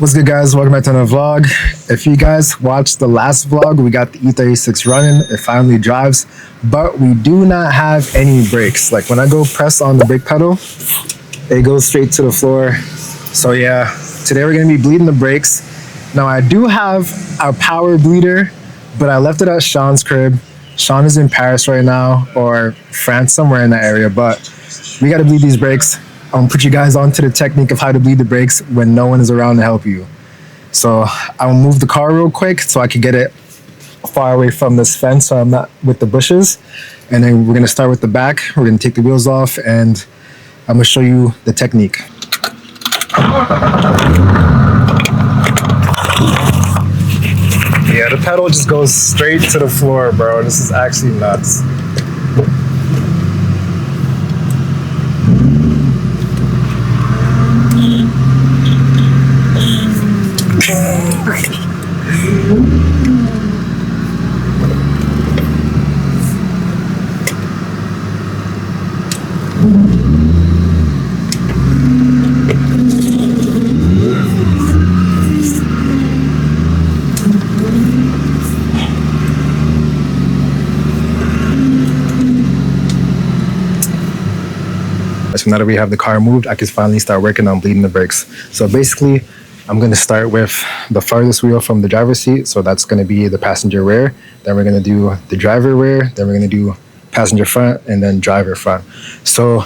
What's good, guys? Welcome back to another vlog. If you guys watched the last vlog, we got the E36 running. It finally drives, but we do not have any brakes. Like when I go press on the brake pedal, it goes straight to the floor. So yeah, today we're gonna be bleeding the brakes. Now I do have our power bleeder, but I left it at Sean's crib. Sean is in Paris right now, or France, somewhere in that area, but we gotta bleed these brakes. I'm gonna put you guys onto the technique of how to bleed the brakes when no one is around to help you. So I'll move the car real quick so I can get it far away from this fence so I'm not with the bushes. And then we're gonna start with the back. We're gonna take the wheels off and I'm gonna show you the technique. Yeah, the pedal just goes straight to the floor, bro. This is actually nuts. So now that we have the car moved, I can finally start working on bleeding the brakes. So basically, I'm going to start with the farthest wheel from the driver's seat. So that's going to be the passenger rear. Then we're going to do the driver rear. Then we're going to do passenger front and then driver front. So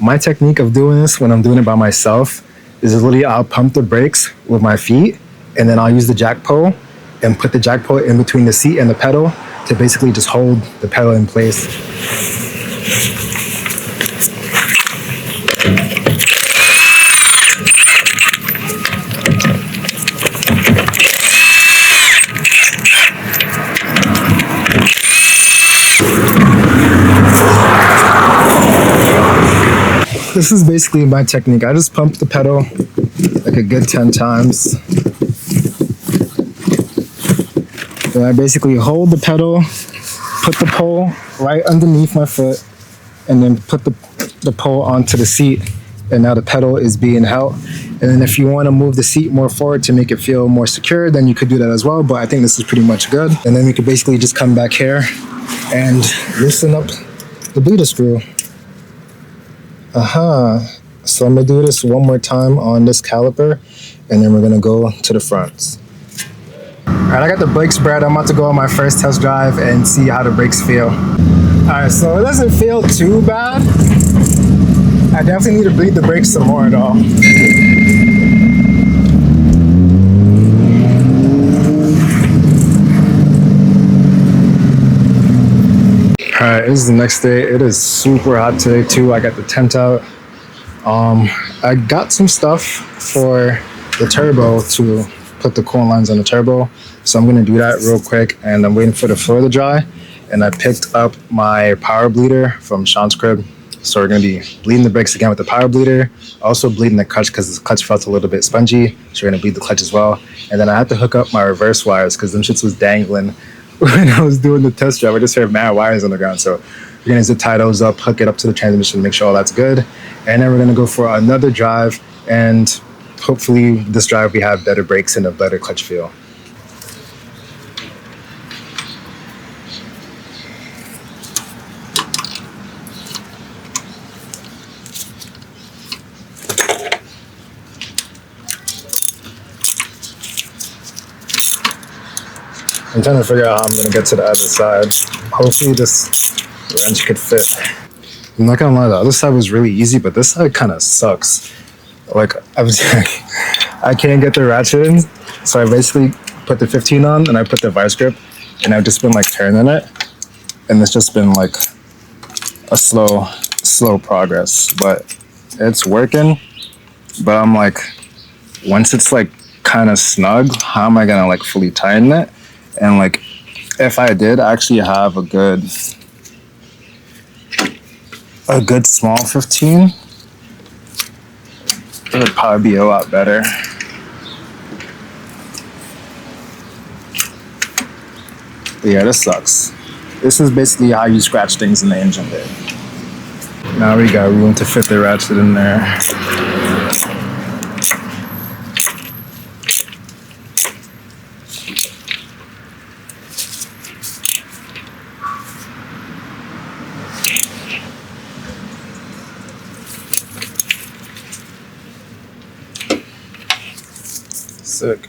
my technique of doing this when I'm doing it by myself is literally I'll pump the brakes with my feet and then I'll use the jack pole and put the jack pole in between the seat and the pedal to basically just hold the pedal in place. This is basically my technique. I just pump the pedal like a good 10 times. Then I basically hold the pedal, put the pole right underneath my foot, and then put the pole onto the seat. And now the pedal is being held. And then if you want to move the seat more forward to make it feel more secure, then you could do that as well. But I think this is pretty much good. And then we could basically just come back here and loosen up the bleeder screw. So I'm gonna do this one more time on this caliper and then we're gonna go to the fronts. All right, I got the brakes spread. I'm about to go on my first test drive and see how the brakes feel. All right, so it doesn't feel too bad. I definitely need to bleed the brakes some more though. Alright, this is the next day. It is super hot today too. I got the tent out. I got some stuff for the turbo to put the coolant lines on the turbo. So I'm gonna do that real quick and I'm waiting for the floor to dry. And I picked up my power bleeder from Sean's crib. So we're gonna be bleeding the brakes again with the power bleeder. Also bleeding the clutch because the clutch felt a little bit spongy. So we're gonna bleed the clutch as well. And then I had to hook up my reverse wires because them shits was dangling. When I was doing the test drive, I just heard mad wires on the ground. So we're gonna zip tie those up, hook it up to the transmission, make sure all that's good. And then we're gonna go for another drive. And hopefully this drive we have better brakes and a better clutch feel. I'm trying to figure out how I'm gonna get to the other side. Hopefully this wrench could fit. I'm not gonna lie, the other side was really easy, but this side kind of sucks. Like, I can't get the ratchet in, so I basically put the 15 on and I put the vice grip, and I've just been like turning it, and it's just been like a slow progress, but it's working. But I'm like, once it's like kind of snug, how am I gonna like fully tighten it? And like, if I did actually have a good small 15, it would probably be a lot better. But yeah, this sucks. This is basically how you scratch things in the engine bay. Now we got room to fit the ratchet in there. sick.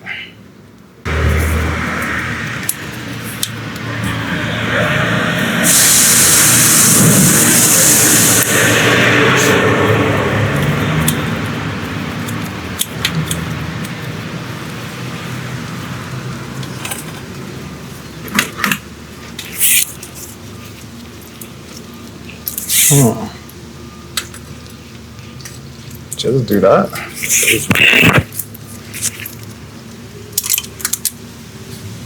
Just do that.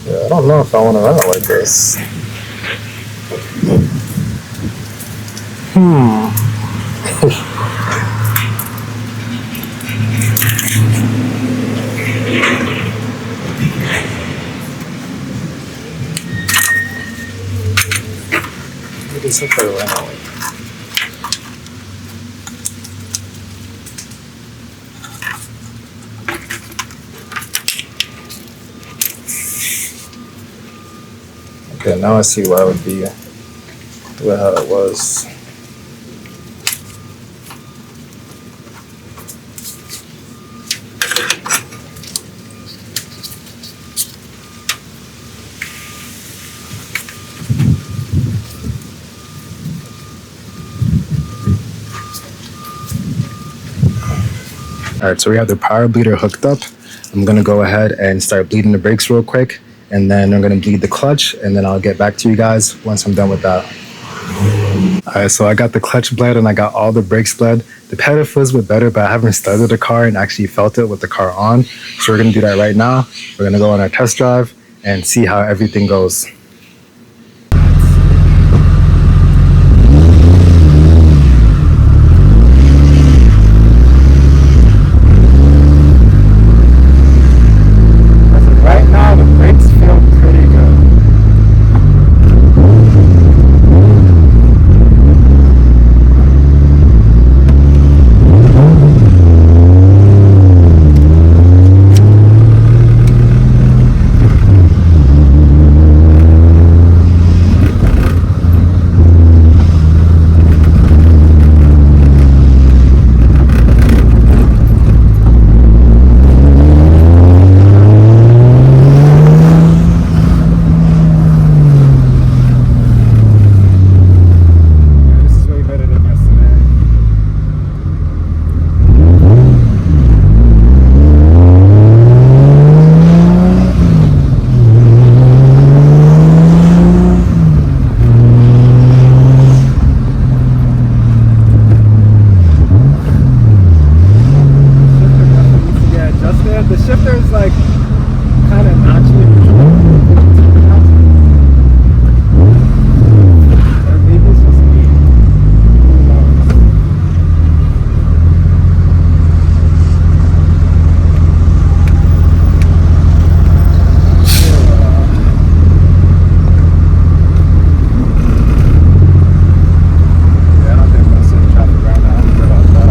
Yeah, I don't know if I want to run it like this. Maybe it's if I run it like okay, now I see why it would be the way how it was. All right, so we have the power bleeder hooked up. I'm gonna go ahead and start bleeding the brakes real quick, and then I'm gonna bleed the clutch, and then I'll get back to you guys once I'm done with that. All right, so I got the clutch bled and I got all the brakes bled. The pedal feels a bit better, but I haven't started the car and actually felt it with the car on. So we're gonna do that right now. We're gonna go on our test drive and see how everything goes. Right now, the brakes feel pretty good. This is way better than yesterday. Yeah, adjusted. The shifter is like kind of naturally or maybe it's just me. Who knows? Yeah, I don't think I'm gonna sit in traffic right now. I'm good about that.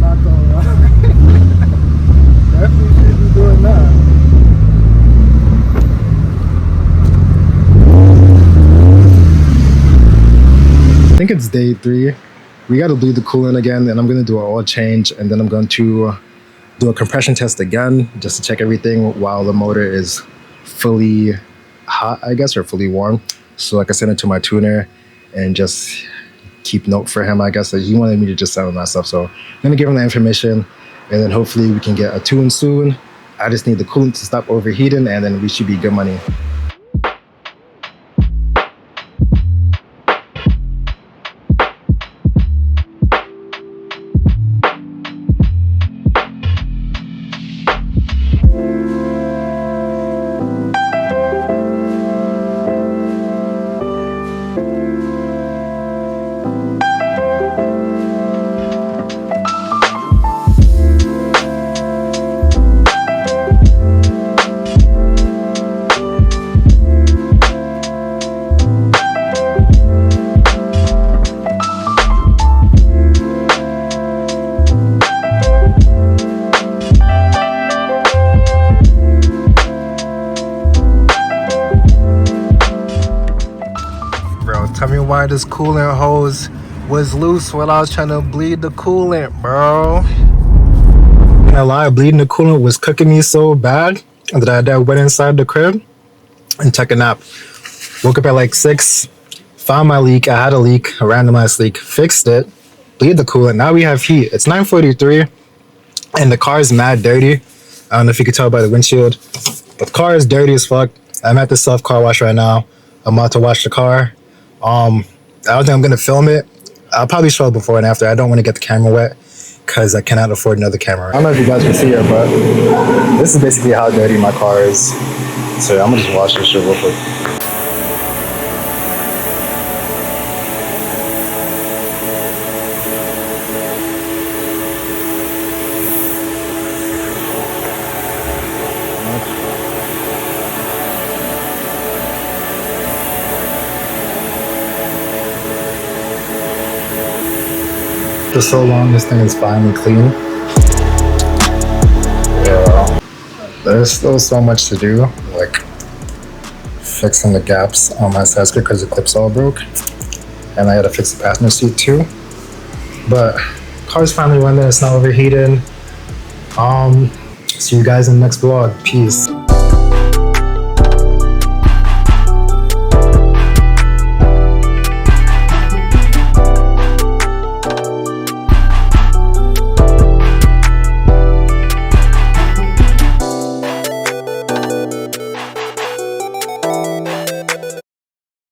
Not gonna lie. Definitely should be doing that. I think it's day 3. We got to bleed the coolant again, and I'm going to do an oil change, and then I'm going to do a compression test again just to check everything while the motor is fully hot, I guess, or fully warm. So I can send it to my tuner and just keep note for him, I guess. He wanted me to just send him that stuff. So I'm going to give him that information, and then hopefully we can get a tune soon. I just need the coolant to stop overheating, and then we should be good money. why this coolant hose was loose while I was trying to bleed the coolant, bro. I'm not gonna lie, bleeding the coolant was cooking me so bad that I went inside the crib and took a nap. Woke up at like 6, found my leak. I had a leak, a randomized leak, fixed it, bleed the coolant. Now we have heat. It's 9:43 and the car is mad dirty. I don't know if you can tell by the windshield, but the car is dirty as fuck. I'm at the self car wash right now. I'm about to wash the car. I don't think I'm gonna film it. I'll probably show it before and after. I don't want to get the camera wet because I cannot afford another camera. I don't know if you guys can see it, but this is basically how dirty my car is. So I'm gonna just wash this shit real quick. For so long, this thing is finally clean. Yeah, there's still so much to do, like fixing the gaps on my side skirt because the clips all broke, and I had to fix the passenger seat too. But car's finally running, it's not overheating. See you guys in the next vlog. Peace.